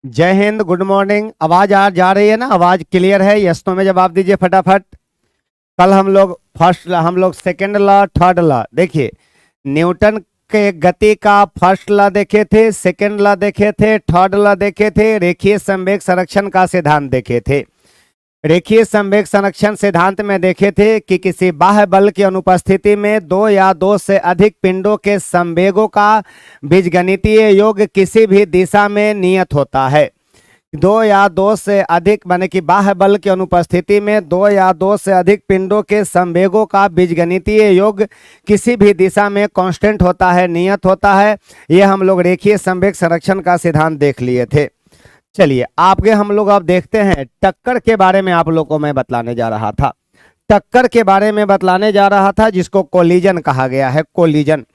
जय Hind, good morning. आवाज आ जा रही है ना? आवाज क्लियर है? यस तो में जवाब दीजिए फटाफट। कल हम लोग सेकंड लॉ, थर्ड लॉ देखिए। न्यूटन के गति का फर्स्ट लॉ देखे थे, सेकंड लॉ देखे थे, थर्ड लॉ देखे थे, रेखीय संवेग संरक्षण का सिद्धांत देखे थे। रेखीय संवेग संरक्षण सिद्धांत में देखे थे कि किसी बाह्य बल की अनुपस्थिति में दो या दो से अधिक पिंडों के संवेगों का बीजगणितीय योग किसी भी दिशा में नियत होता है। दो या दो से अधिक माने कि बाह्य बल की अनुपस्थिति में दो या दो से अधिक पिंडों के संवेगों का बीजगणितीय योग किसी भी दिशा में कांस्टेंट होता है, नियत होता है। ये हम लोग रेखीय संवेग संरक्षण का सिद्धांत देख लिए थे। चलिए आगे हम लोग अब देखते हैं टक्कर के बारे में। आप लोग को मैं बतलाने जा रहा था, टक्कर के बारे में बतलाने जा रहा था, जिसको कोलिजन कहा गया है। कोलिजन,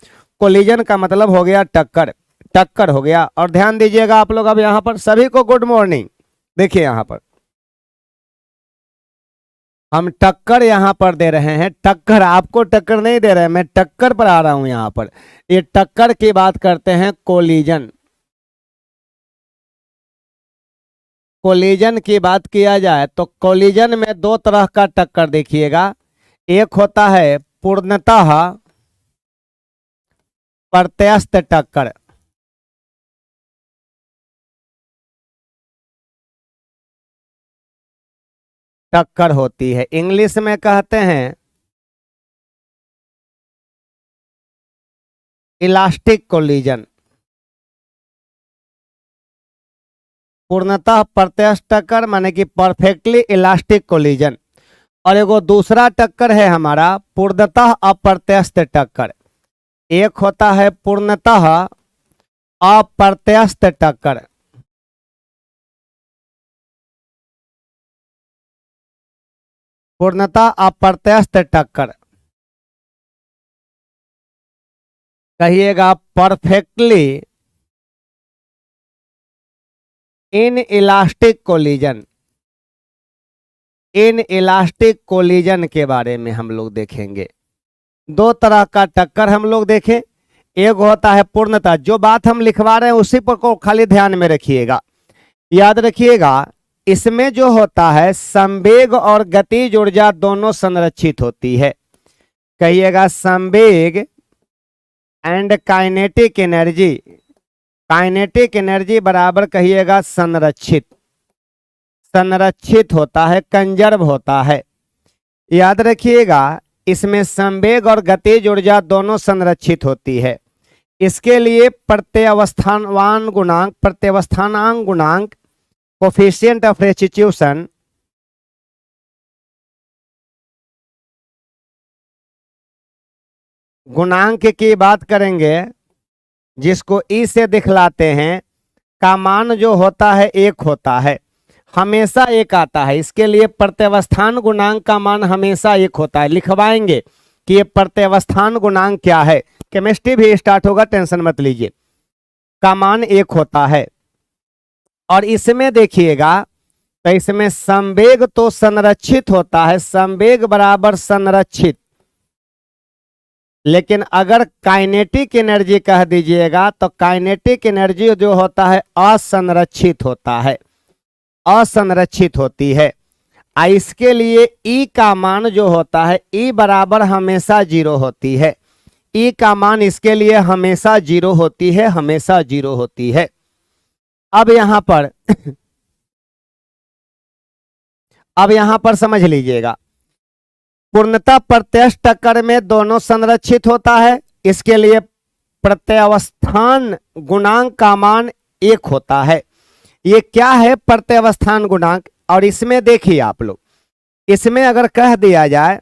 कोलिजन का मतलब हो गया टक्कर, टक्कर हो गया। और ध्यान दीजिएगा आप लोग, अब यहाँ पर सभी को गुड मॉर्निंग। देखिए यहाँ पर हम टक्कर यहाँ पर दे रहे हैं, टक्कर, आपको टक्कर नहीं दे रहे हैं, मैं टक्कर पर आ रहा हूं यहाँ पर। ये टक्कर की बात करते हैं, कोलिजन। कोलिजन की बात किया जाए तो कोलिजन में दो तरह का टक्कर देखिएगा। एक होता है पूर्णतः प्रत्यस्त टक्कर, टक्कर होती है, इंग्लिश में कहते हैं इलास्टिक कोलिजन। पूर्णतः प्रत्यस्त टक्कर माने कि परफेक्टली इलास्टिक कोलिजन। और एगो दूसरा टक्कर है हमारा पूर्णतः अप्रत्यस्त टक्कर। एक होता है पूर्णतः अप्रत्यस्त टक्कर, पूर्णतः अप्रत्यस्त टक्कर कहिएगा perfectly in elastic collision. In elastic collision के बारे में हम लोग देखेंगे। दो तरह का टक्कर हम लोग देखें। एक होता है पूर्णतः, जो बात हम लिखवा रहे हैं उसी पर को खाली ध्यान में रखिएगा, याद रखिएगा। इसमें जो होता है संवेग और गतिज ऊर्जा दोनों संरक्षित होती है। कहिएगा संवेग and kinetic energy, kinetic energy बराबर कहिएगा संरक्षित, संरक्षित होता है, कंजर्व होता है। याद रखिएगा इसमें संवेग और गतिज ऊर्जा दोनों संरक्षित होती है। इसके लिए प्रत्यावस्थान गुणांक, प्रत्यावस्थानांक गुणांक, कोफिशिएंट ऑफ रेस्टिट्यूशन, गुणांक की बात करेंगे जिसको ई से दिखलाते हैं, का मान जो होता है एक होता है, हमेशा एक आता है। इसके लिए प्रत्यावस्थान गुणांक का मान हमेशा एक होता है। लिखवाएंगे कि ये प्रत्यावस्थान गुणांक क्या है, केमिस्ट्री भी स्टार्ट होगा, टेंशन मत लीजिए। का मान एक होता है। और इसमें देखिएगा तो इसमें संवेग तो संरक्षित होता है, संवेग बराबर संरक्षित। लेकिन अगर काइनेटिक एनर्जी कह दीजिएगा तो काइनेटिक एनर्जी जो होता है असंरक्षित होता है, असंरक्षित होती है। इसके लिए ई का मान जो होता है, ई बराबर हमेशा जीरो होती है। ई का मान इसके लिए हमेशा जीरो होती है, हमेशा जीरो होती है। अब यहां पर अब यहां पर समझ लीजिएगा, पूर्णतः प्रत्यस्त टक्कर में दोनों संरक्षित होता है। इसके लिए प्रत्यावस्थान गुणांक का मान एक होता है। ये क्या है प्रत्यावस्थान गुणांक? और इसमें देखिए आप लोग, इसमें अगर कह दिया जाए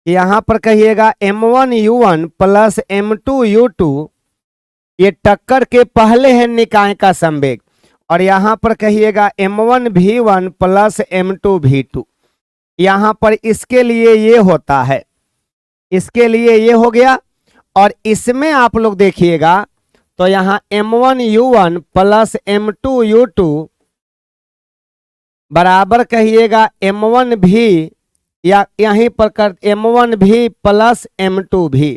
यहां पर कहिएगा m1u1 प्लस m2u2, ये टक्कर के पहले है निकाय का संवेग। और यहां पर कहिएगा m1v1 प्लस m2v2, यहां पर इसके लिए ये होता है, इसके लिए ये हो गया। और इसमें आप लोग देखिएगा तो यहां m1u1 प्लस m2u2 बराबर कहिएगा m1v, या यहीं पर कर m1v प्लस m2v।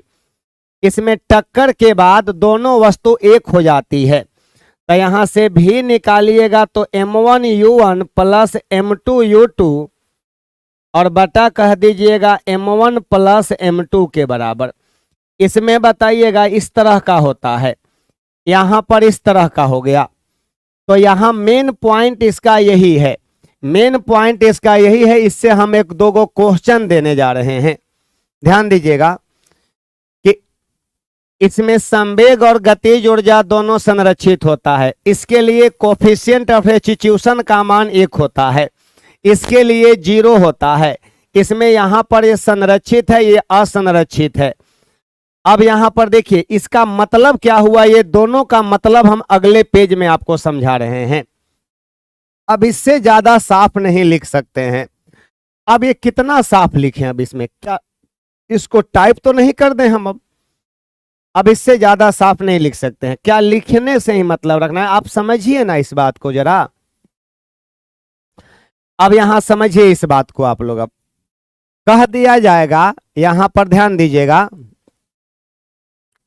इसमें टक्कर के बाद दोनों वस्तु एक हो जाती है। तो यहां से भी निकालिएगा तो M1U1 प्लस M2U2 और बटा कह दीजिएगा M1 प्लस M2 के बराबर। इसमें बताइएगा इस तरह का होता है, यहां पर इस तरह का हो गया। तो यहां मेन पॉइंट इसका यही है, मेन पॉइंट इसका यही है। इससे हम एक दो गो क्वेश्चन देने जा रहे हैं। ध्यान दीजिएगा कि इसमें संवेग और गतिज ऊर्जा दोनों संरक्षित होता है। इसके लिए कोफिशिएंट ऑफ सब्स्टिट्यूशन का मान 1 होता है, इसके लिए 0 होता है। इसमें यहां पर ये संरक्षित है, ये असंरक्षित है। अब यहां पर देखिए इसका मतलब क्या हुआ, ये दोनों का मतलब हम अगले पेज में आपको समझा रहे हैं। अब इससे ज्यादा साफ नहीं लिख सकते हैं। अब ये कितना साफ लिखें, अब इसमें क्या इसको टाइप तो नहीं कर दें हम। अब इससे ज्यादा साफ नहीं लिख सकते हैं, क्या लिखने से ही मतलब रखना है। आप समझिए ना इस बात को जरा, अब यहां समझिए इस बात को आप लोग। अब कह दिया जाएगा, यहां पर ध्यान दीजिएगा,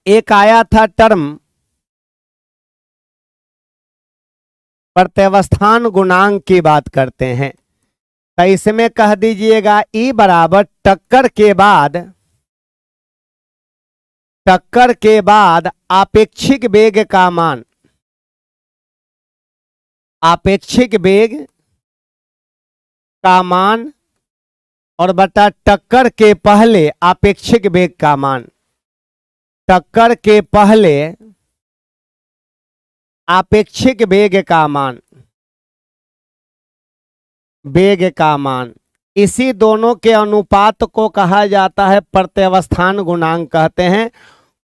एक आया था टर्म प्रत्यवस्थान गुणांक की बात करते हैं। तो इसमें कह दीजिएगा E बराबर टक्कर के बाद आपेक्षिक वेग का मान, आपेक्षिक वेग का मान और बटा टक्कर के पहले आपेक्षिक वेग का मान, टक्कर के पहले आपेक्षिक वेग का मान, वेग का मान। इसी दोनों के अनुपात को कहा जाता है प्रत्यवस्थान गुणांक कहते हैं,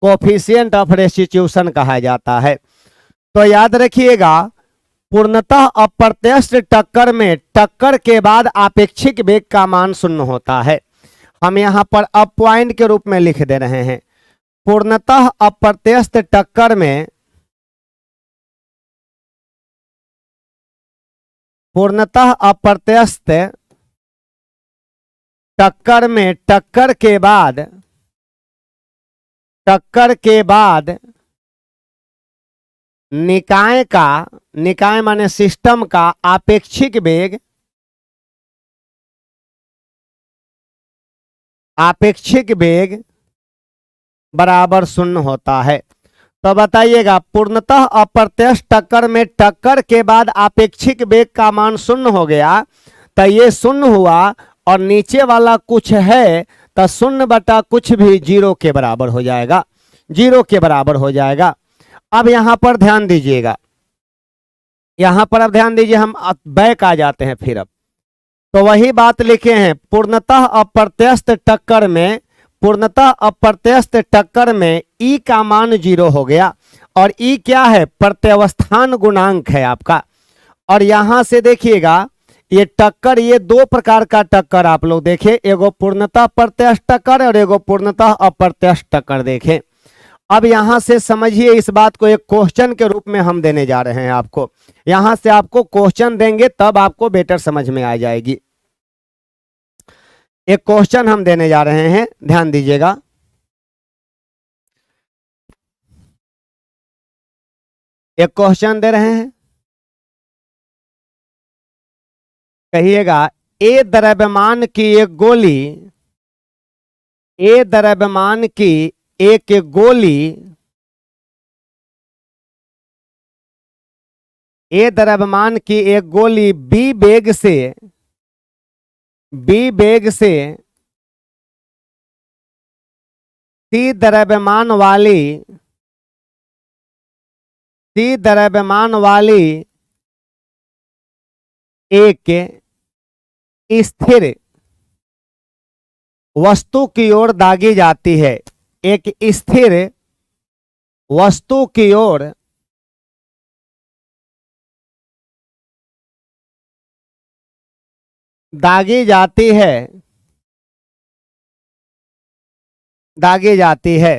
कोफिशिएंट ऑफ रेस्टिट्यूशन कहा जाता है। तो याद रखिएगा, पूर्णतः अप्रत्यस्थ टक्कर में टक्कर के बाद आपेक्षिक वेग का मान 0 होता है। हम यहां पर अब पॉइंट के रूप में लिख दे रहे हैं, पूर्णतः अप्रत्यस्थ टक्कर में, पूर्णतः अप्रत्यस्थ टक्कर में टक्कर के बाद निकाय का, निकाय माने सिस्टम का आपेक्षिक वेग, आपेक्षिक वेग बराबर 0 होता है। तो बताइएगा, पूर्णतः अप्रत्यस्थ टक्कर में टक्कर के बाद आपेक्षिक वेग का मान 0 हो गया, तो ये 0 हुआ और नीचे वाला कुछ है तो 0 बटा कुछ भी 0 के बराबर हो जाएगा, 0 के बराबर हो जाएगा। अब यहां पर ध्यान दीजिएगा, यहां पर अब ध्यान दीजिए, हम बैक आ जाते हैं फिर। अब तो वही बात लिखे हैं, पूर्णतः अप्रत्यस्थ टक्कर में, पूर्णतः अप्रत्यस्थ टक्कर में E का मान 0 हो गया। और E क्या है, प्रत्यवस्थान गुणांक है आपका। और यहां से देखिएगा ये टक्कर, ये दो प्रकार का टक्कर आप लोग देखें, एगो पूर्णतः प्रत्यस्थ टक्कर और एगो पूर्णतः अप्रत्यस्थ टक्कर देखें। अब यहां से समझिए इस बात को, एक क्वेश्चन के रूप में हम देने जा रहे हैं आपको। यहां से आपको क्वेश्चन देंगे तब आपको बेटर समझ में आ जाएगी। एक क्वेश्चन हम देने जा रहे हैं, ध्यान दीजिएगा। एक क्वेश्चन दे रहे हैं, कहिएगा, ए द्रव्यमान की एक गोली, ए द्रव्यमान की एक गोली, ए द्रव्यमान की एक गोली बी वेग से, बी वेग से सी द्रव्यमान वाली, सी द्रव्यमान वाली एक स्थिर वस्तु की ओर दागी जाती है, एक स्थिर वस्तु की ओर दागी जाती है, दागी जाती है।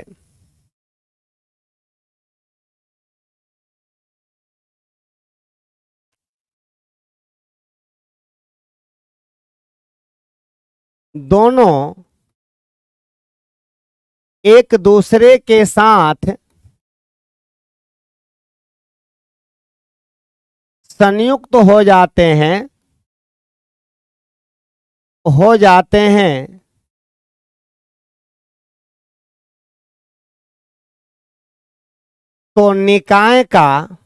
दोनों एक दूसरे के साथ संयुक्त हो जाते हैं तो निकाय का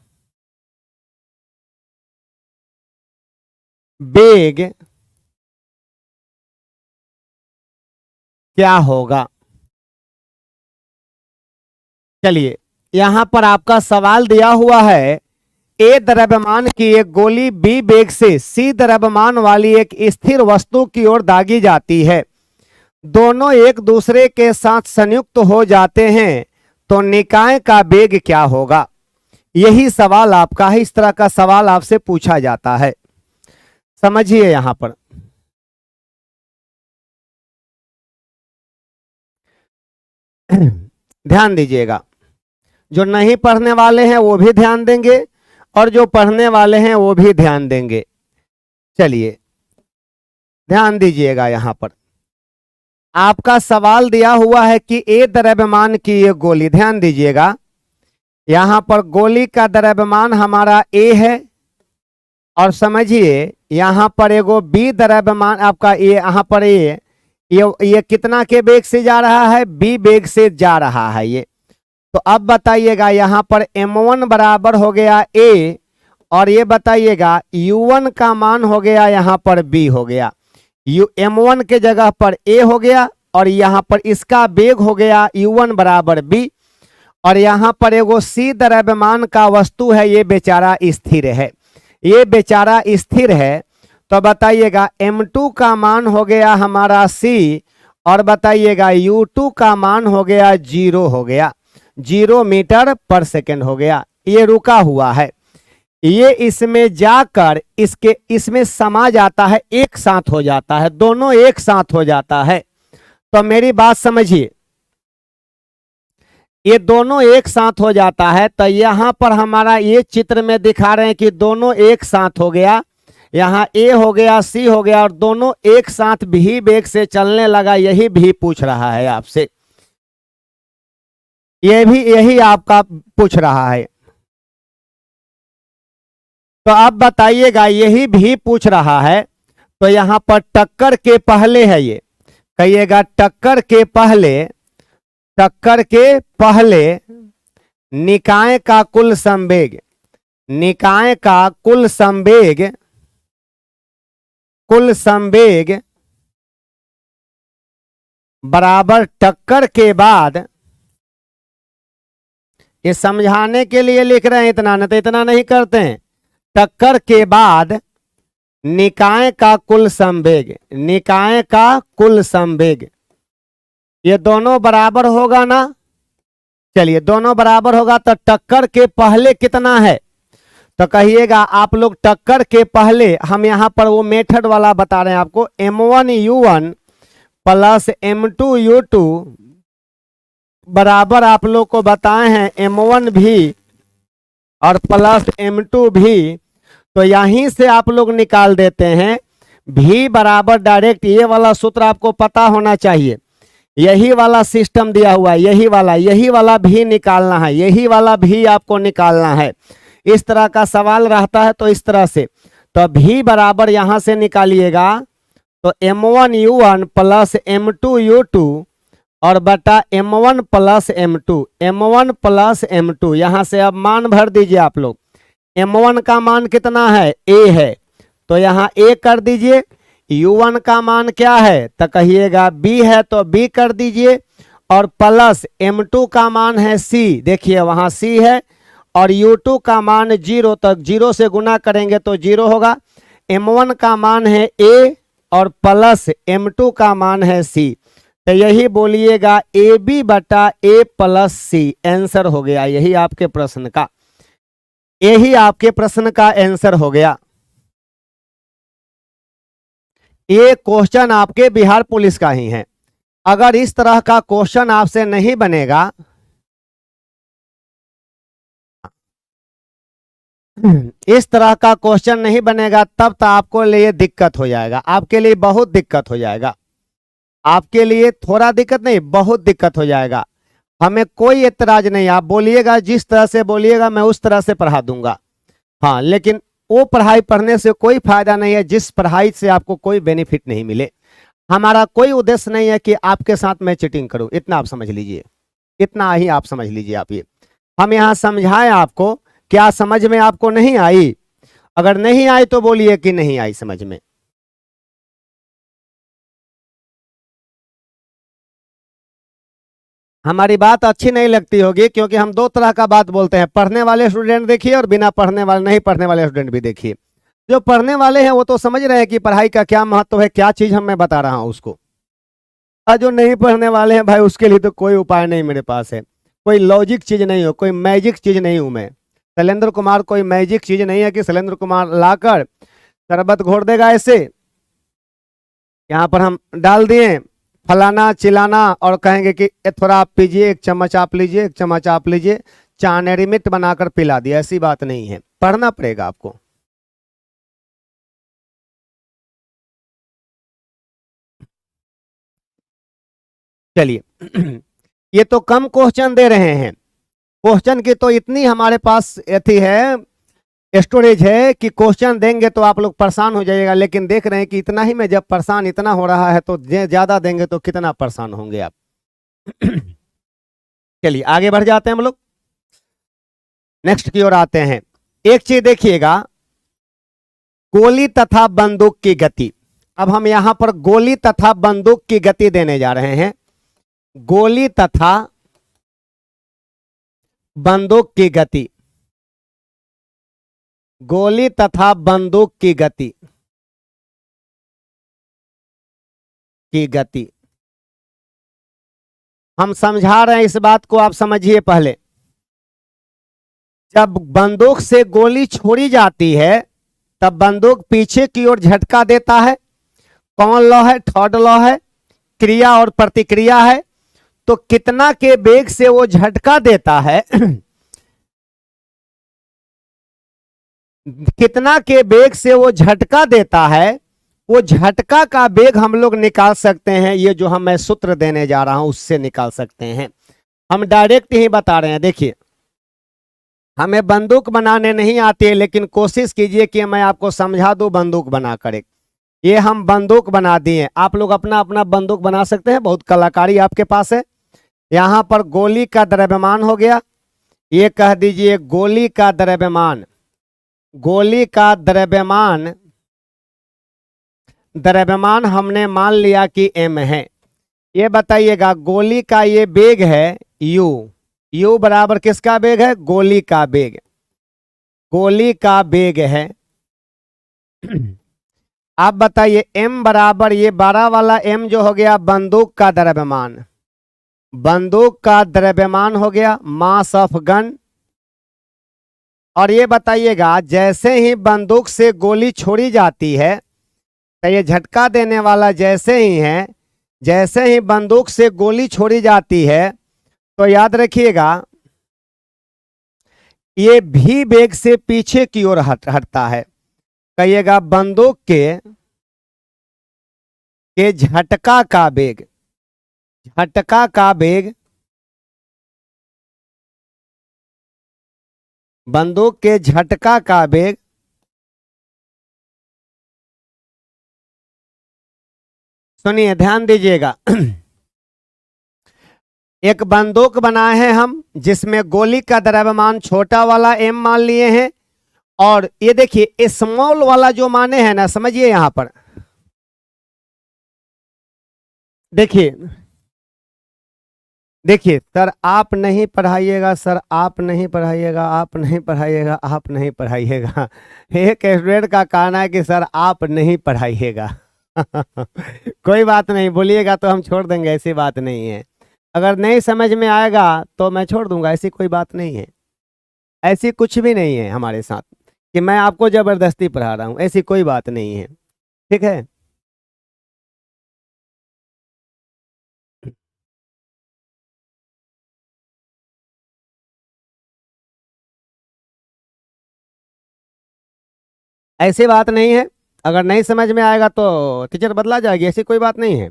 वेग क्या होगा। चलिए, यहां पर आपका सवाल दिया हुआ है, ए द्रव्यमान की एक गोली बी वेग से सी द्रव्यमान वाली एक स्थिर वस्तु की ओर दागी जाती है, दोनों एक दूसरे के साथ संयुक्त हो जाते हैं तो निकाय का वेग क्या होगा। यही सवाल आपका है, इस तरह का सवाल आपसे पूछा जाता है। समझिए यहां पर ध्यान दीजिएगा, जो नहीं पढ़ने वाले हैं वो भी ध्यान देंगे और जो पढ़ने वाले हैं वो भी ध्यान देंगे। चलिए ध्यान दीजिएगा, यहां पर आपका सवाल दिया हुआ है कि ए द्रव्यमान की ये गोली, ध्यान दीजिएगा यहां पर गोली का द्रव्यमान हमारा ए है और समझिए यहां पर एगो बी द्रव्यमान आपका ए, यहां पर ये कितना के वेग से जा रहा है, बी वेग से जा रहा है ये। तो अब बताइएगा यहां पर m1 बराबर हो गया ए और ये बताइएगा u1 का मान हो गया यहां पर b हो गया, m1 के जगह पर a हो गया और यहां पर इसका वेग हो गया u1 बराबर b और यहां पर एगो c द्रव्यमान का वस्तु है, ये बेचारा स्थिर है, ये बेचारा स्थिर है। तो बताइएगा m2 का मान हो गया हमारा c और बताइएगा u2 का मान हो गया 0 हो गया, 0 मीटर पर सेकेंड हो गया। ये रुका हुआ है, ये इसमें जाकर इसमें समा जाता है, एक साथ हो जाता है, दोनों एक साथ हो जाता है। तो मेरी बात समझिए, ये दोनों एक साथ हो जाता है तो यहां पर हमारा ये चित्र में दिखा रहे हैं कि दोनों एक साथ हो गया, यहाँ ए हो गया सी हो गया और दोनों एक साथ भी वेग से चलने लगा, यही भी पूछ रहा है आपसे, ये भी यही आपका पूछ रहा है। तो आप बताइएगा यही भी पूछ रहा है तो यहां पर टक्कर के पहले है, ये कहिएगा टक्कर के पहले निकाय का कुल संवेग, निकाय का कुल संवेग बराबर टक्कर के बाद, ये समझाने के लिए लिख रहे हैं, इतना न तो इतना नहीं करते हैं, टक्कर के बाद निकाय का कुल संवेग, निकाय का कुल संवेग ये दोनों बराबर होगा ना। चलिए दोनों बराबर होगा तो टक्कर के पहले कितना है, तो कहिएगा आप लोग टक्कर के पहले, हम यहां पर वो मेथड वाला बता रहे हैं आपको, m1u1 प्लस m2u2 बराबर आप लोग को बताए हैं m1 भी और प्लस m2 भी। तो यहीं से आप लोग निकाल देते हैं v बराबर डायरेक्ट, ये वाला सूत्र आपको पता होना चाहिए, यही वाला सिस्टम दिया हुआ है, यही वाला भी निकालना है, यही वाला भी आपको निकालना है। इस तरह का सवाल रहता है तो इस तरह से, तो v बराबर यहां से निकालिएगा तो m1u1 प्लस m2u2 और बटा m1 प्लस m2 यहां से अब मान भर दीजिए आप लोग। m1 का मान कितना है, a है, तो यहां a कर दीजिए, u1 का मान क्या है तो कहिएगा b है तो b कर दीजिए और प्लस m2 का मान है c, देखिए वहां c है और u2 का मान 0, तो 0 से गुना करेंगे तो 0 होगा, m1 का मान है a और प्लस m2 का मान है c, तो यही बोलिएगा ab बटा a प्लस c आंसर हो गया, यही आपके प्रश्न का आंसर हो गया। ये क्वेश्चन आपके बिहार पुलिस का ही है। अगर इस तरह का क्वेश्चन आपसे नहीं बनेगा, इस तरह का क्वेश्चन नहीं बनेगा तब तो आपको लिए दिक्कत हो जाएगा, आपके लिए बहुत दिक्कत हो जाएगा, आपके लिए थोड़ा दिक्कत नहीं बहुत दिक्कत हो जाएगा। हमें कोई एतराज नहीं, आप बोलिएगा, जिस तरह से बोलिएगा मैं उस तरह से पढ़ा दूंगा, हाँ, लेकिन वो पढ़ाई पढ़ने से कोई फायदा नहीं है जिस पढ़ाई से आपको कोई बेनिफिट नहीं मिले। हमारा कोई उद्देश्य नहीं है कि आपके साथ मैं चीटिंग करूं, इतना आप समझ लीजिए, इतना ही आप समझ लीजिए। आप ये हम यहां समझाएं आपको, क्या समझ में आपको नहीं आई? अगर नहीं आई तो बोलिए कि नहीं आई समझ में। हमारी बात अच्छी नहीं लगती होगी क्योंकि हम दो तरह का बात बोलते हैं, पढ़ने वाले स्टूडेंट देखिए और बिना पढ़ने वाले, नहीं पढ़ने वाले स्टूडेंट भी देखिए। जो पढ़ने वाले हैं वो तो समझ रहे हैं कि पढ़ाई का क्या महत्व है, क्या चीज हम मैं बता रहा हूं उसको। और जो नहीं पढ़ने वाले हैं भाई, उसके लिए तो कोई उपाय नहीं मेरे पास है। कोई लॉजिक चीज नहीं हो, कोई मैजिक चीज नहीं हूं मैं। शैलेंद्र कुमार कोई मैजिक चीज नहीं है कि शैलेंद्र कुमार लाकर शरबत घोर देगा ऐसे, यहाँ पर हम डाल दिए फलाना चिलाना और कहेंगे कि थोड़ा आप पीजिए, एक चम्मच आप लीजिए, एक चम्मच आप लीजिए, चानेरिमित बनाकर पिला दिया। ऐसी बात नहीं है, पढ़ना पड़ेगा आपको। चलिए ये तो कम क्वेश्चन दे रहे हैं, क्वेश्चन की तो इतनी हमारे पास एथी है, स्टोरेज है कि क्वेश्चन देंगे तो आप लोग परेशान हो जाइएगा। लेकिन देख रहे हैं कि इतना ही में जब परेशान इतना हो रहा है तो ज्यादा देंगे तो कितना परेशान होंगे आप। चलिए आगे बढ़ जाते हैं हम लोग, नेक्स्ट की ओर आते हैं। एक चीज देखिएगा, गोली तथा बंदूक की गति। अब हम यहां पर गोली तथा बंदूक की गति देने जा रहे हैं। गोली तथा बंदूक की गति, गोली तथा बंदूक की गति, की गति हम समझा रहे हैं, इस बात को आप समझिए पहले। जब बंदूक से गोली छोड़ी जाती है तब बंदूक पीछे की ओर झटका देता है। कौन लॉ है? थर्ड लॉ है, क्रिया और प्रतिक्रिया है। तो कितना के वेग से वो झटका देता है कितना के वेग से वो झटका देता है, वो झटका का वेग हम लोग निकाल सकते हैं। ये जो हम मैं सूत्र देने जा रहा हूं उससे निकाल सकते हैं। हम डायरेक्ट ही बता रहे हैं। देखिए हमें बंदूक बनाने नहीं आती है, लेकिन कोशिश कीजिए कि मैं आपको समझा दूं बंदूक बनाकर। एक ये हम बंदूक बना दिए, आप लोग अपना अपना बंदूक बना सकते हैं, बहुत कलाकारी आपके पास है। यहां पर गोली का द्रव्यमान हो गया, ये कह दीजिए गोली का द्रव्यमान, गोली का द्रव्यमान, द्रव्यमान हमने मान लिया कि m है। ये बताइएगा गोली का ये वेग है u, u बराबर किसका वेग है? गोली का वेग, गोली का वेग है। आप बताइए m बराबर ये 12 वाला m जो हो गया बंदूक का द्रव्यमान, बंदूक का द्रव्यमान हो गया, मास ऑफ गन। और ये बताइएगा जैसे ही बंदूक से गोली छोड़ी जाती है तो ये झटका देने वाला जैसे ही है, जैसे ही बंदूक से गोली छोड़ी जाती है तो याद रखिएगा ये भी वेग से पीछे की ओर हटता है। कहिएगा बंदूक के झटका का वेग, झटका का वेग, बंदूक के झटका का वेग सुनिए ध्यान दीजिएगा। एक बंदूक बनाए हैं हम जिसमें गोली का द्रव्यमान छोटा वाला m मान लिए हैं, और ये देखिए स्मॉल वाला जो माने हैं ना, समझिए यहां पर देखिए, देखिए सर आप नहीं पढ़ाइएगा, सर आप नहीं पढ़ाइएगा, आप नहीं पढ़ाइएगा, आप नहीं पढ़ाइएगा। एक स्टूडेंट का कहना है कि सर आप नहीं पढ़ाइएगा। कोई बात नहीं, बोलिएगा तो हम छोड़ देंगे, ऐसी बात नहीं है। अगर नहीं समझ में आएगा तो मैं छोड़ दूंगा, ऐसी कोई बात नहीं है। ऐसी कुछ भी नहीं है हमारे साथ कि मैं आपको जबरदस्ती पढ़ा रहा हूं, ऐसी कोई बात नहीं है, ठीक है। ऐसी बात नहीं है, अगर नहीं समझ में आएगा तो टीचर बदला जाएगी, ऐसी कोई बात नहीं है।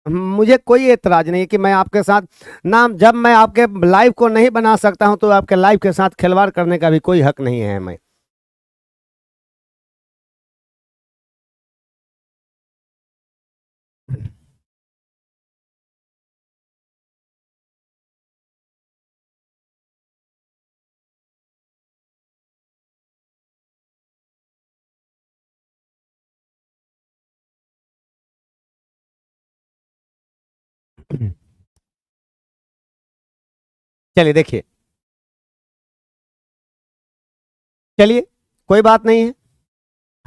मुझे कोई एतराज नहीं कि मैं आपके साथ ना, जब मैं आपके लाइव को नहीं बना सकता हूं तो आपके लाइव के साथ खिलवाड़ करने का भी कोई हक नहीं है। मैं चलिए देखिए, चलिए कोई बात नहीं है,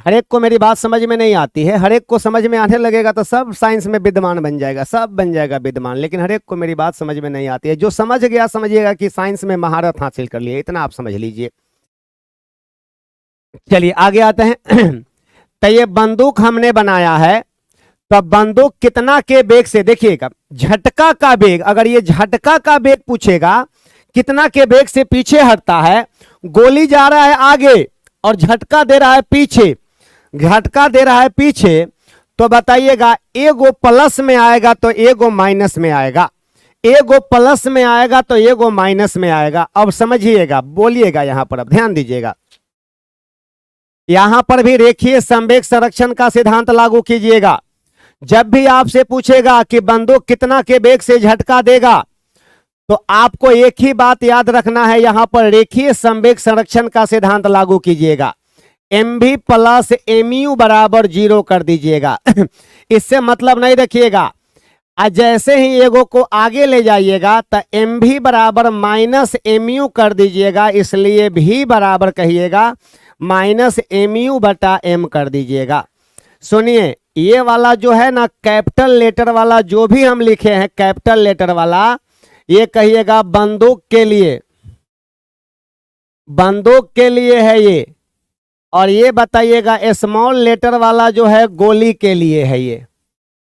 हर एक को मेरी बात समझ में नहीं आती है, हर एक को समझ में आने लगेगा तो सब साइंस में विद्वान बन जाएगा, सब बन जाएगा विद्वान, लेकिन हर एक को मेरी बात समझ में नहीं आती है। जो समझ गया समझिएगा कि साइंस में महारत हासिल कर लिए, इतना आप समझ लीजिए। चलिए आगे आते हैं। तो ये बंदूक हमने बनाया है, तो बंदूक कितना के वेग से, देखिएगा झटका का वेग, अगर ये झटका का वेग पूछेगा कितना के वेग से पीछे हटता है, गोली जा रहा है आगे और झटका दे रहा है पीछे, झटका दे रहा है पीछे, तो बताइएगा एगो प्लस में आएगा तो एगो माइनस में आएगा, एगो प्लस में आएगा तो एगो माइनस में आएगा। अब समझिएगा, बोलिएगा यहां पर, अब ध्यान दीजिएगा, यहां पर भी रेखीय संवेग संरक्षण का सिद्धांत लागू कीजिएगा। जब भी आपसे पूछेगा कि बंदूक कितना के वेग से झटका देगा, तो आपको एक ही बात याद रखना है, यहां पर रेखीय संवेग संरक्षण का सिद्धांत लागू कीजिएगा, एम भी प्लस एम यू बराबर 0 कर दीजिएगा। इससे मतलब नहीं रखिएगा, जैसे ही एगो को आगे ले जाइएगा तो एम भी बराबर माइनस एम यू कर दीजिएगा, इसलिए भी बराबर कहिएगा माइनस एम यू बटा एम कर दीजिएगा। सुनिए, ये वाला जो है ना कैपिटल लेटर वाला जो भी हम लिखे हैं कैपिटल लेटर वाला, ये कहिएगा बंदूक के लिए, बंदूक के लिए है ये, और ये बताइएगा स्मॉल लेटर वाला जो है गोली के लिए है, ये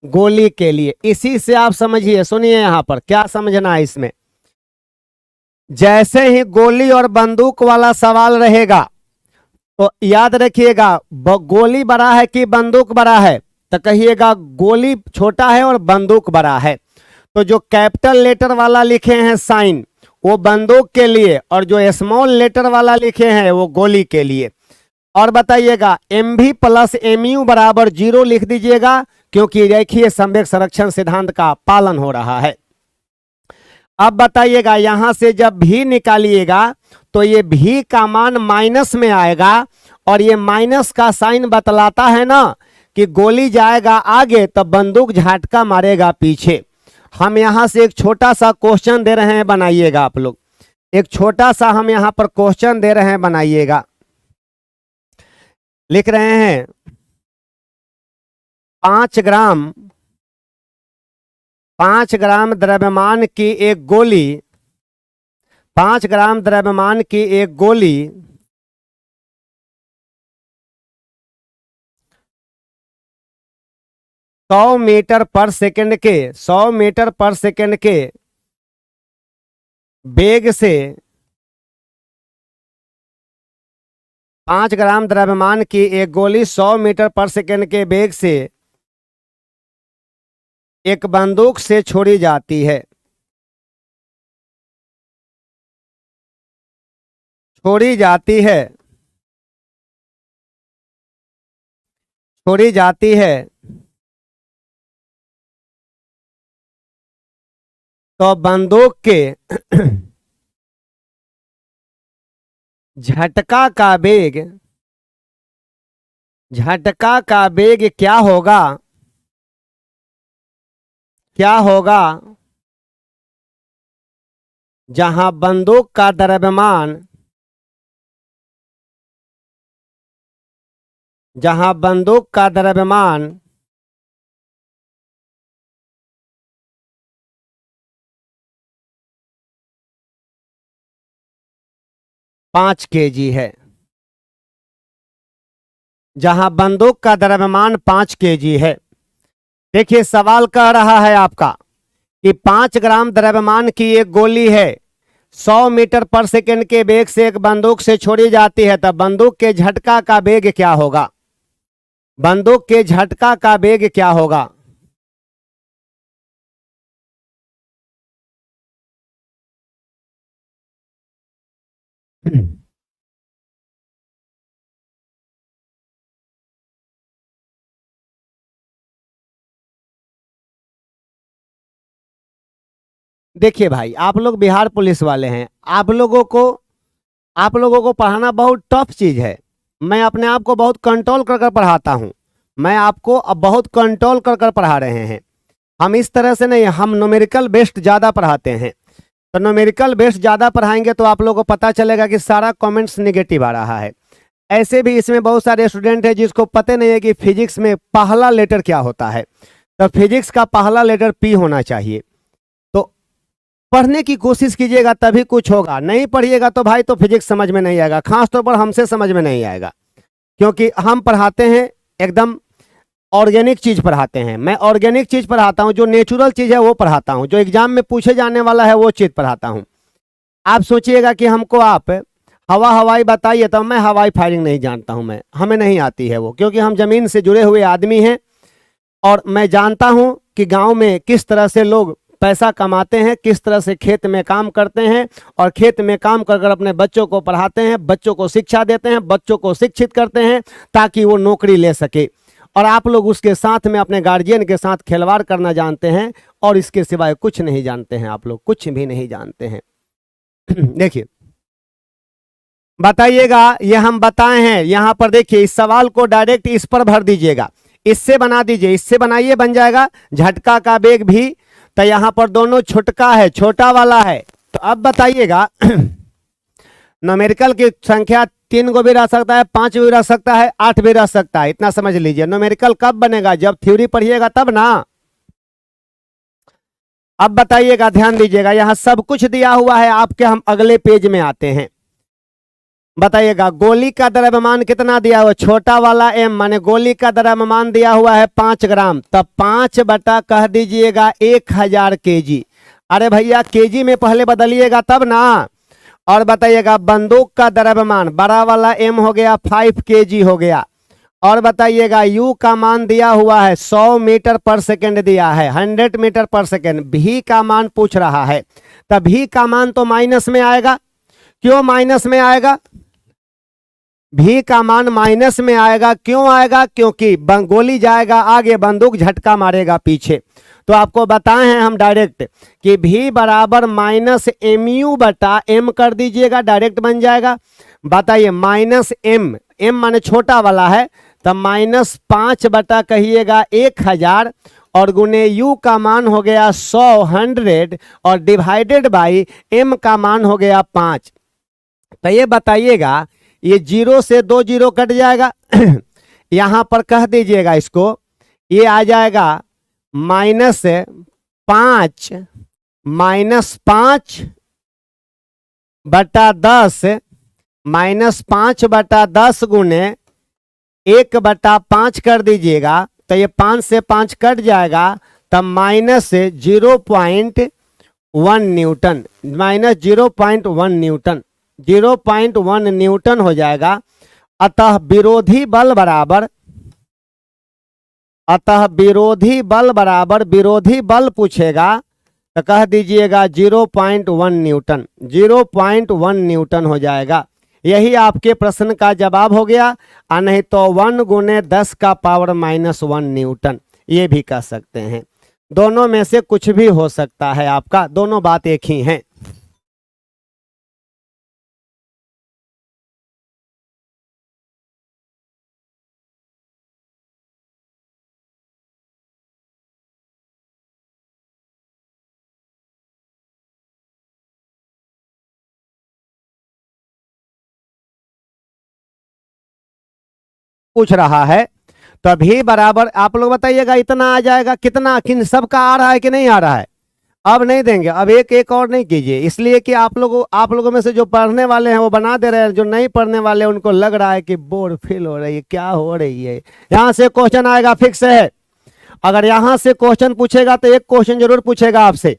गोली के लिए। इसी से आप समझिए, सुनिए यहां पर क्या समझना है इसमें, जैसे ही गोली और बंदूक वाला सवाल रहेगा तो याद रखिएगा गोली बड़ा है कि बंदूक बड़ा है, तो कहिएगा गोली छोटा है और बंदूक बड़ा है। तो जो कैपिटल लेटर वाला लिखे हैं साइन वो बंदूक के लिए, और जो स्मॉल लेटर वाला लिखे हैं वो गोली के लिए। और बताइएगा एम भी प्लस एम यू बराबर 0 लिख दीजिएगा, क्योंकि रेखीय संवेग संरक्षण सिद्धांत का पालन हो रहा है। अब बताइएगा यहां से जब भी निकालिएगा तो ये भी का मान माइनस में आएगा, और ये माइनस का साइन बतलाता है ना कि गोली जाएगा आगे तो बंदूक झटका मारेगा पीछे। हम यहां से एक छोटा सा क्वेश्चन दे रहे हैं, बनाइएगा आप लोग, एक छोटा सा हम यहां पर क्वेश्चन दे रहे हैं, बनाइएगा। लिख रहे हैं 5 ग्राम द्रव्यमान की एक गोली, 5 ग्राम द्रव्यमान की एक गोली 100 मीटर पर सेकंड के 100 मीटर पर सेकंड के वेग से 5 ग्राम द्रव्यमान की एक गोली 100 मीटर पर सेकंड के वेग से एक बंदूक से छोड़ी जाती है, छोड़ी जाती है, छोड़ी जाती है, तो बंदूक के झटका का वेग, झटका का वेग क्या होगा, क्या होगा जहां बंदूक का द्रव्यमान, जहां बंदूक का द्रव्यमान 5 kg है, जहां बंदूक का द्रव्यमान 5 kg है। देखिए सवाल कह रहा है आपका कि 5 ग्राम द्रव्यमान की एक गोली है, 100 मीटर पर सेकंड के वेग से एक बंदूक से छोड़ी जाती है, तब बंदूक के झटका का वेग क्या होगा, बंदूक के झटका का वेग क्या होगा। देखिए भाई, आप लोग बिहार पुलिस वाले हैं, आप लोगों को पढ़ाना बहुत टफ चीज है। मैं अपने आप को बहुत कंट्रोल कर कर पढ़ाता हूं, मैं आपको अब बहुत कंट्रोल कर कर पढ़ा रहे हैं। हम इस तरह से नहीं, हम न्यूमेरिकल बेस्ड ज़्यादा पढ़ाते हैं। तो न्यूमेरिकल बेस्ड ज़्यादा पढ़ाएंगे तो आप लोगों को पता चलेगा कि सारा कमेंट्स नेगेटिव आ रहा है। ऐसे भी इसमें बहुत सारे स्टूडेंट हैं जिसको पता नहीं है कि फिजिक्स में पहला लेटर क्या होता है। तो फिजिक्स का पहला लेटर पी होना चाहिए। तो पढ़ने की कोशिश कीजिएगा तभी कुछ होगा, नहीं पढ़िएगा तो भाई तो फिजिक्स समझ में नहीं आएगा, खासतौर पर हमसे समझ में नहीं आएगा, क्योंकि हम पढ़ाते हैं एकदम ऑर्गेनिक चीज पढ़ाते हैं। मैं ऑर्गेनिक चीज पढ़ाता हूं, जो नेचुरल चीज है वो पढ़ाता हूं, जो एग्जाम में पूछे जाने वाला है वो चीज पढ़ाता हूं। आप सोचिएगा कि हमको आप हवाई बताइए, तो मैं हवाई फायरिंग नहीं जानता हूं, हमें नहीं आती है वो, क्योंकि हम जमीन से जुड़े हुए आदमी हैं। और मैं जानता हूं कि गांव में किस तरह से लोग पैसा कमाते हैं, किस तरह से खेत में काम करते हैं, और खेत में काम कर कर अपने बच्चों को पढ़ाते हैं, बच्चों को शिक्षा देते हैं, बच्चों को शिक्षित करते हैं ताकि वो नौकरी ले सके। और आप लोग उसके साथ में अपने गार्जियन के साथ खिलवाड़ करना जानते हैं, और इसके सिवाय कुछ नहीं जानते हैं। आप लोग कुछ भी नहीं जानते हैं। देखिए बताइएगा, ये हम बताए हैं यहां पर। देखिए इस सवाल को डायरेक्ट इस पर भर दीजिएगा, इससे बना दीजिए, इससे बनाइए, बन जाएगा झटका का बेग भी। तो यहां पर दोनों छोटका है, छोटा वाला है। तो अब बताइएगा न्यूमेरिकल की संख्या 3 को भी रह सकता है, 5 भी रह सकता है, 8 भी रह सकता है, इतना समझ लीजिए। न्यूमेरिकल कब बनेगा? जब थ्योरी पढ़िएगा तब ना। अब बताइएगा, ध्यान दीजिएगा, यहां सब कुछ दिया हुआ है आपके। हम अगले पेज में आते हैं। बताइएगा गोली का द्रव्यमान कितना दिया हुआ? छोटा वाला m, माने गोली का द्रव्यमान दिया हुआ है 5 ग्राम। तब 5 बटा कह दीजिएगा 1000 केजी। अरे भैया केजी में पहले बदलिएगा तब ना। और बताइएगा बंदूक का द्रव्यमान, बड़ा वाला m हो गया 5 केजी हो गया। और बताइएगा u का मान दिया हुआ है 100 मीटर पर सेकेंड दिया है, 100 मीटर पर सेकेंड। v का मान पूछ रहा है, तब v का मान तो माइनस में आएगा। क्यों माइनस में आएगा? भी का मान माइनस में आएगा, क्यों आएगा? क्योंकि गोली जाएगा आगे, बंदूक झटका मारेगा पीछे। तो आपको बताए हैं हम डायरेक्ट कि भी बराबर माइनस mu बटा m कर दीजिएगा, डायरेक्ट बन जाएगा। बताइए माइनस m, m माने छोटा वाला है, तब माइनस 5 बटा कहिएगा 1000, और गुने u का मान हो गया 100 और डिवाइडेड बाई m का मान हो गया 5। तो ये बताइएगा, ये 0 से 2 0 कट जाएगा। यहां पर कह दीजिएगा इसको, ये आ जाएगा -5 बटा 10, -5 बटा 10 गुने 1 बटा 5 कर दीजिएगा। तो ये 5 से 5 कट जाएगा, तब -0.1 न्यूटन, -0.1 न्यूटन, 0.1 न्यूटन हो जाएगा। अतः विरोधी बल बराबर विरोधी बल पूछेगा तो कह दीजिएगा 0.1 न्यूटन, 0.1 न्यूटन हो जाएगा। यही आपके प्रश्न का जवाब हो गया। नहीं तो 1 गुने 10 का पावर -1 न्यूटन, ये भी कह सकते हैं। दोनों में से कुछ भी हो सकता है आपका, दोनों बात एक ही है। पूछ रहा है तभी बराबर, आप लोग बताइएगा इतना आ जाएगा, कितना, किन सबका आ रहा है कि नहीं आ रहा है? अब नहीं देंगे, अब एक और नहीं कीजिए, इसलिए कि आप लोगों में से जो पढ़ने वाले हैं वो बना दे रहे हैं, जो नहीं पढ़ने वाले उनको लग रहा है कि बोर फील हो रही है, क्या हो रही है। यहाँ से क्वेश्चन आएगा, फिक्स है। अगर यहाँ से क्वेश्चन पूछेगा तो एक क्वेश्चन जरूर पूछेगा आपसे।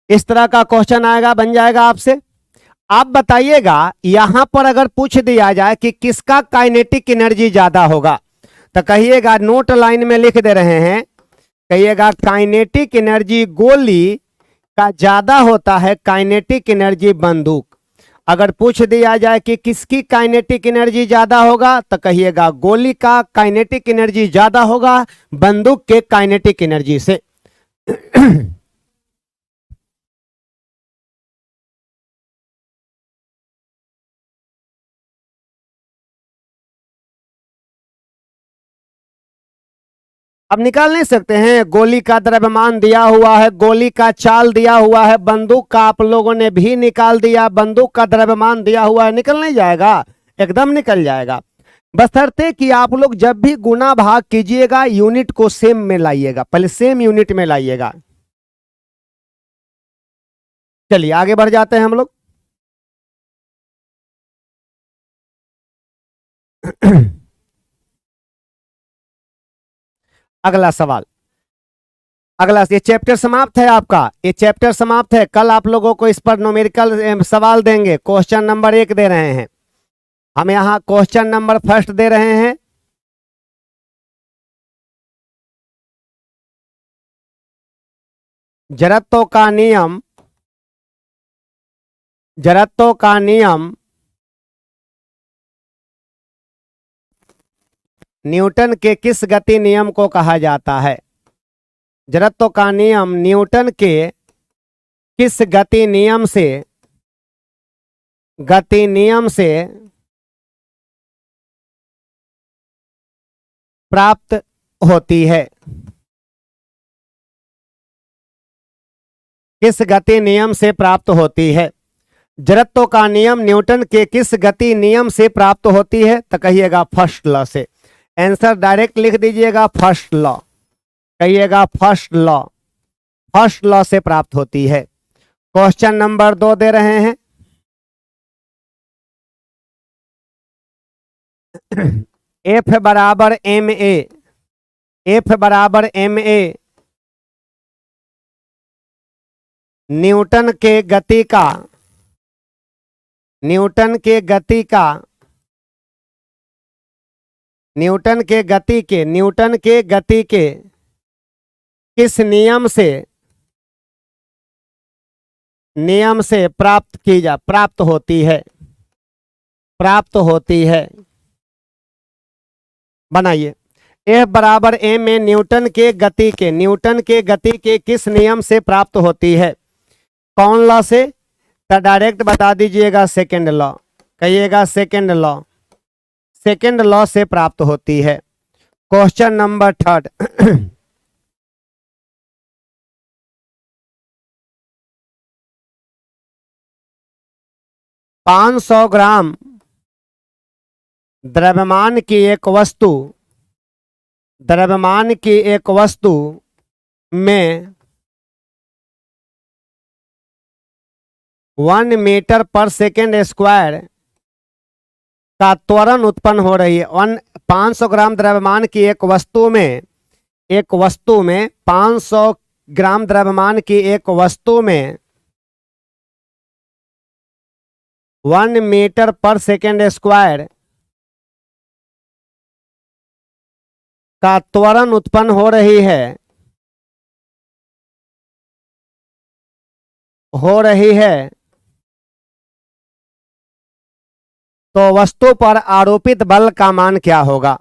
इस तरह का क्वेश्चन आएगा, बन जाएगा आपसे। आप बताइएगा यहां पर अगर पूछ दिया जाए कि किसका काइनेटिक एनर्जी ज्यादा होगा, तो कहिएगा, नोट लाइन में लिख दे रहे हैं, कहिएगा काइनेटिक एनर्जी गोली का ज्यादा होता है, काइनेटिक एनर्जी बंदूक। अगर पूछ दिया जाए कि किसकी काइनेटिक एनर्जी ज्यादा होगा, तो कहिएगा गोली का काइनेटिक एनर्जी ज्यादा होगा बंदूक के काइनेटिक एनर्जी से। अब निकाल नहीं सकते हैं? गोली का द्रव्यमान दिया हुआ है, गोली का चाल दिया हुआ है, बंदूक का आप लोगों ने भी निकाल दिया, बंदूक का द्रव्यमान दिया हुआ है, निकल नहीं जाएगा? एकदम निकल जाएगा, बशर्ते कि आप लोग जब भी गुना भाग कीजिएगा यूनिट को सेम में लाइएगा, पहले सेम यूनिट में लाइएगा। चलिए आगे बढ़ जाते हैं हम लोग। अगला सवाल, अगला, ये चैप्टर समाप्त है आपका, ये चैप्टर समाप्त है। कल आप लोगों को इस पर न्यूमेरिकल सवाल देंगे। क्वेश्चन नंबर 1 दे रहे हैं हम, यहाँ क्वेश्चन नंबर फर्स्ट दे रहे हैं। जड़त्व का नियम, जड़त्व का नियम न्यूटन के किस गति नियम को कहा जाता है? जड़त्व का नियम न्यूटन के किस गति नियम से प्राप्त होती है? किस गति नियम से प्राप्त होती है? जड़त्व का नियम न्यूटन के किस गति नियम से प्राप्त होती है? तो कहिएगा फर्स्ट लॉ से। आंसर डायरेक्ट लिख दीजिएगा, फर्स्ट लॉ। कहिएगा फर्स्ट लॉ, फर्स्ट लॉ से प्राप्त होती है। क्वेश्चन नंबर 2 दे रहे हैं। F बराबर ma, F बराबर ma न्यूटन के गति का, न्यूटन के गति का, न्यूटन के गति के, न्यूटन के गति के किस नियम से प्राप्त होती है? प्राप्त होती है। बनाइए, F बराबर m में न्यूटन के गति के, न्यूटन के गति के किस नियम से प्राप्त होती है? कौन लॉ से? तो डायरेक्ट बता दीजिएगा सेकेंड लॉ। कहिएगा सेकेंड लॉ, सेकेंड लॉ से प्राप्त होती है। क्वेश्चन नंबर 3 500 ग्राम द्रव्यमान की एक वस्तु, द्रव्यमान की एक वस्तु में 1 मीटर पर सेकेंड स्क्वायर का त्वरण उत्पन्न हो रही है। 500 ग्राम द्रव्यमान की एक वस्तु में, एक वस्तु में 500 ग्राम द्रव्यमान की एक वस्तु में 1 मीटर पर सेकेंड स्क्वायर का त्वरण उत्पन्न हो रही है, तो वस्तु पर आरोपित बल का मान क्या होगा?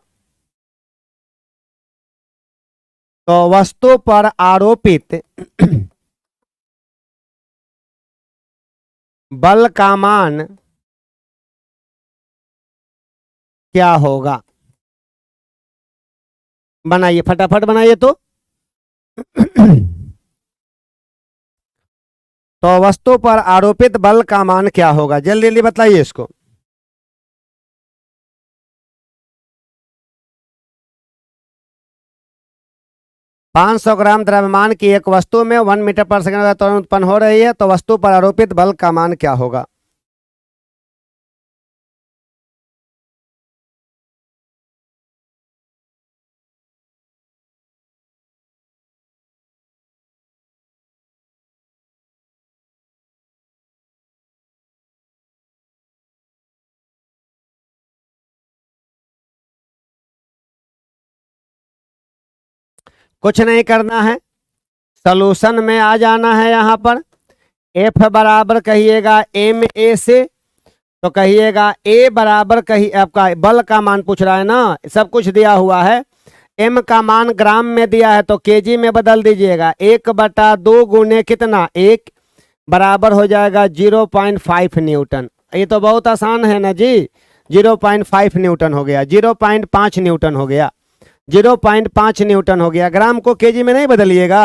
तो वस्तु पर आरोपित बल का मान क्या होगा? बनाइए, फटाफट बनाइए। तो वस्तु पर आरोपित बल का मान क्या होगा? जल्दी जल्दी बताइए इसको। पांच 500 ग्राम द्रव्यमान की एक वस्तु में 1 मीटर पर सेकंड का त्वरण उत्पन्न हो रही है, तो वस्तु पर आरोपित बल का मान क्या होगा? कुछ नहीं करना है, सॉल्यूशन में आ जाना है। यहाँ पर F बराबर कहिएगा ma से, तो कहिएगा A बराबर, कही आपका बल का मान पूछ रहा है ना, सब कुछ दिया हुआ है। M का मान ग्राम में दिया है तो केजी में बदल दीजिएगा। 1/2 गुने कितना, 1 बराबर हो जाएगा 0.5 न्यूटन। ये तो बहुत आसान है ना जी, 0.5 न्यूटन हो गया, 0.5 न्यूटन हो गया। 0.5 न्यूटन हो गया। ग्राम को केजी में नहीं बदलिएगा।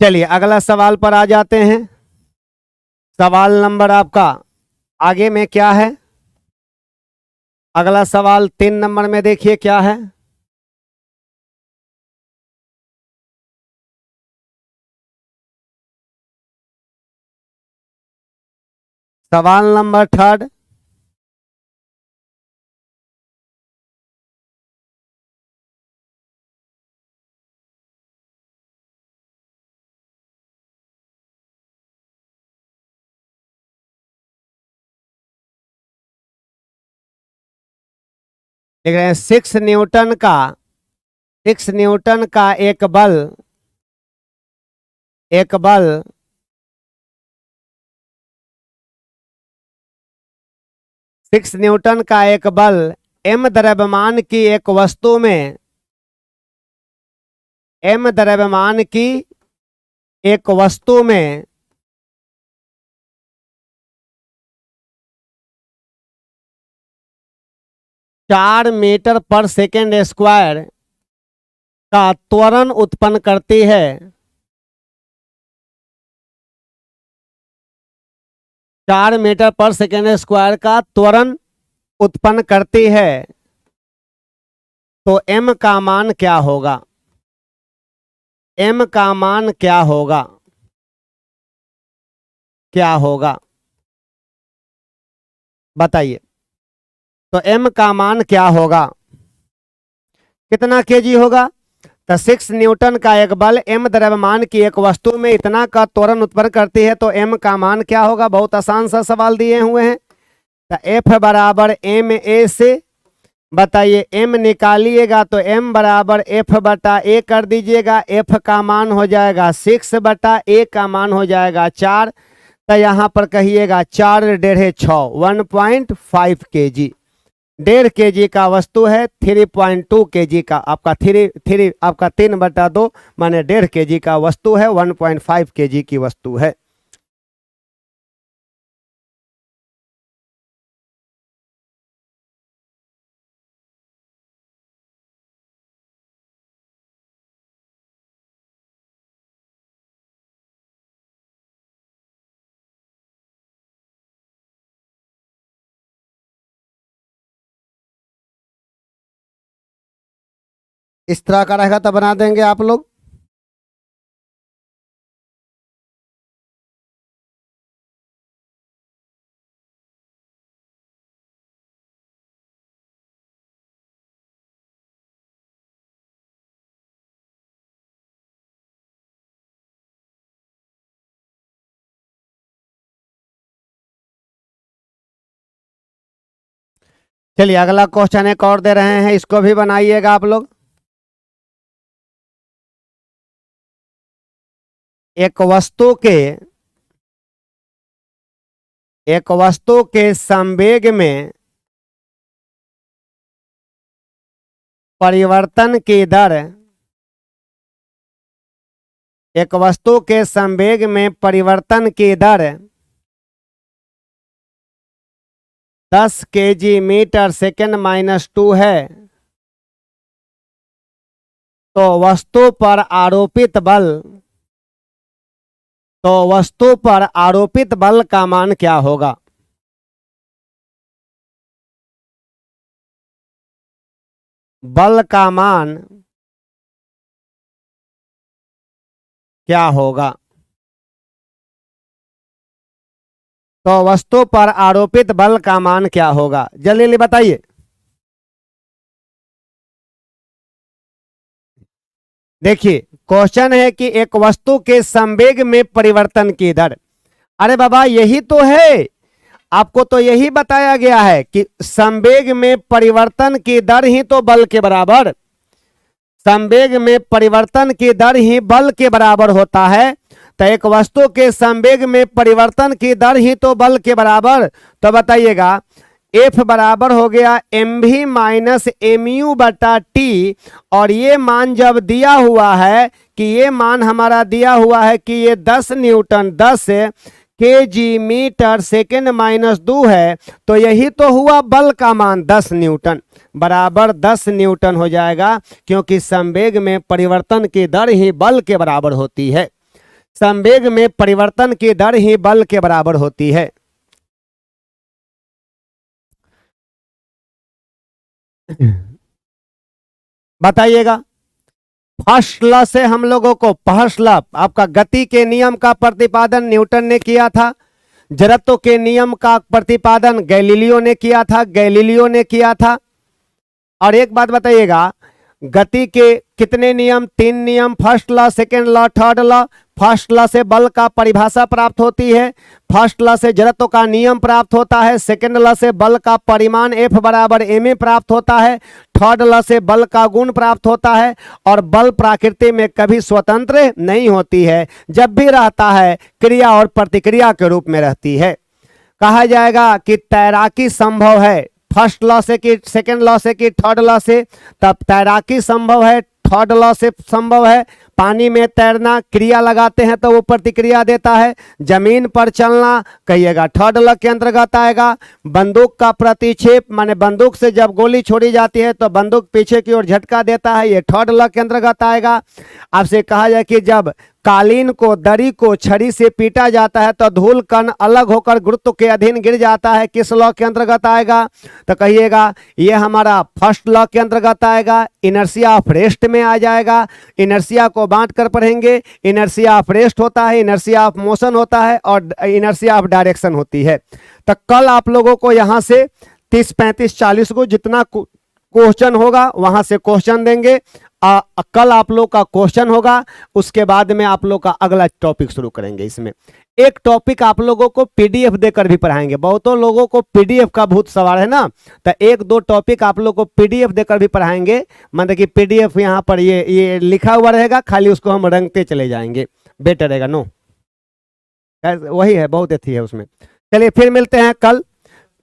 चलिए अगला सवाल पर आ जाते हैं। सवाल नंबर आपका आगे में क्या है? अगला सवाल 3 नंबर में देखिए क्या है। सवाल नंबर 3। देख रहे हैं 6 न्यूटन का एक बल 6 न्यूटन का एक बल m द्रव्यमान की एक वस्तु में 4 मीटर पर सेकेंड स्क्वायर का त्वरण उत्पन्न करती है। 4 मीटर पर सेकेंड स्क्वायर का त्वरण उत्पन्न करती है, तो m का मान क्या होगा? m का मान क्या होगा? क्या होगा बताइए। तो m का मान क्या होगा? कितना केजी होगा? तो 6 न्यूटन का एक बल m द्रव्यमान की एक वस्तु में इतना का त्वरण उत्पन्न करती है, तो m का मान क्या होगा? बहुत आसान सा सवाल दिए हुए हैं। तो F बराबर m a से बताइए, m निकालिएगा तो m बराबर F बटा a कर दीजिएगा। F का मान हो जाएगा 6 बटा a का मान हो जाएगा 4। तो यहाँ पर कहिएगा 4 डेढ़े 6 1.5 केजी। 1.5 केजी का वस्तु है, 3.2 केजी का आपका 3/2 माने 1.5 केजी का वस्तु है, 1.5 केजी की वस्तु है। इस तरह का रहेगा तो बना देंगे आप लोग। चलिए अगला क्वेश्चन एक और दे रहे हैं, इसको भी बनाइएगा आप लोग। एक वस्तु के संवेग में परिवर्तन की दर, एक वस्तु के संवेग में परिवर्तन की दर 10 केजी मीटर सेकेंड -2 है, तो वस्तु पर आरोपित बल का मान क्या होगा? बल का मान क्या होगा? तो वस्तु पर आरोपित बल का मान क्या होगा? जल्दी जल्दी बताइए। देखिए क्वेश्चन है कि एक वस्तु के संवेग में परिवर्तन की दर। अरे बाबा यही तो है, आपको तो यही बताया गया है कि संवेग में परिवर्तन की दर ही तो बल के बराबर, संवेग में परिवर्तन की दर ही बल के बराबर होता है। तो एक वस्तु के संवेग में परिवर्तन की दर ही तो बल के बराबर। तो बताइएगा एफ बराबर हो गया M V minus M U बटा टी। और ये मान जब दिया हुआ है कि ये मान हमारा दिया हुआ है कि ये 10 न्यूटन 10 के जी मीटर सेकेंड माइनस 2 है, तो यही तो हुआ बल का मान 10 न्यूटन बराबर 10 न्यूटन हो जाएगा, क्योंकि संवेग में परिवर्तन की दर ही बल के बराबर होती है। संवेग में परिवर्तन की दर ही बल के बराबर होती है। बताइएगा, फर्स्ट लॉ से हम लोगों को फर्स्ट लॉ आपका गति के नियम का प्रतिपादन न्यूटन ने किया था, जड़त्व के नियम का प्रतिपादन गैलीलियो ने किया था, गैलीलियो ने किया था। और एक बात बताइएगा, गति के कितने नियम? 3 नियम, first law, second law, third law. First law से बल का परिभाषा प्राप्त होती है, फर्स्ट लॉ से जड़त्व का नियम प्राप्त होता है, सेकेंड लॉ से बल का परिमाण F बराबर ma प्राप्त होता है, थर्ड लॉ से बल का गुण प्राप्त होता है। और बल प्रकृति में कभी स्वतंत्र नहीं होती है, जब भी रहता है क्रिया और प्रतिक्रिया के रूप में रहती है। कहा जाएगा कि तैराकी संभव है फर्स्ट लॉ से कि सेकेंड लॉ से कि थर्ड लॉ से, तब तैराकी संभव है थर्ड लॉ से संभव है। पानी में तैरना, क्रिया लगाते हैं तो वो प्रतिक्रिया देता है। जमीन पर चलना कहिएगा थर्ड लॉ के अंतर्गत आएगा। बंदूक का प्रतिक्षेप माने बंदूक से जब गोली छोड़ी जाती है तो बंदूक पीछे की ओर झटका देता है, ये थर्ड लॉ के अंतर्गत आएगा। आपसे कहा जाए कि जब कालीन को, दरी को छड़ी से पीटा जाता है तो धूल कण अलग होकर गुरुत्व के अधीन गिर जाता है, किस लॉ के अंतर्गत आएगा? तो कहिएगा ये हमारा फर्स्ट लॉ के अंतर्गत आएगा, इनर्शिया ऑफ रेस्ट में आ जाएगा। इनर्शिया को बांट कर पढ़ेंगे, इनर्शिया ऑफ रेस्ट होता है, इनर्शिया ऑफ मोशन होता है और इनर्शिया ऑफ डायरेक्शन होती है। तो कल आप लोगों को यहां से 30, 35, 40 को जितना क्वेश्चन होगा वहां से क्वेश्चन देंगे। कल आप लोग का क्वेश्चन होगा, उसके बाद में आप लोग का अगला टॉपिक शुरू करेंगे। इसमें एक टॉपिक आप लोगों को पीडीएफ देकर भी पढ़ाएंगे, बहुतों लोगों को पीडीएफ का बहुत सवाल है ना, तो 1-2 टॉपिक आप लोग को पीडीएफ देकर भी पढ़ाएंगे। मतलब कि पीडीएफ यहाँ पर ये लिखा हुआ रहेगा, खाली उसको हम रंगते चले जाएंगे, बेटर रहेगा। नो वही है, बहुत अच्छी है उसमें। चलिए फिर मिलते हैं कल,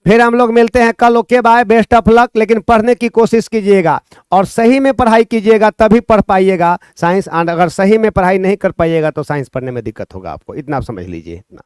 फिर हम लोग मिलते हैं कल। Okay bye, best of luck. लेकिन पढ़ने की कोशिश कीजिएगा और सही में पढ़ाई कीजिएगा, तभी पढ़ पाइएगा साइंस। अगर सही में पढ़ाई नहीं कर पाइएगा तो साइंस पढ़ने में दिक्कत होगा आपको, इतना आप समझ लीजिए। इतना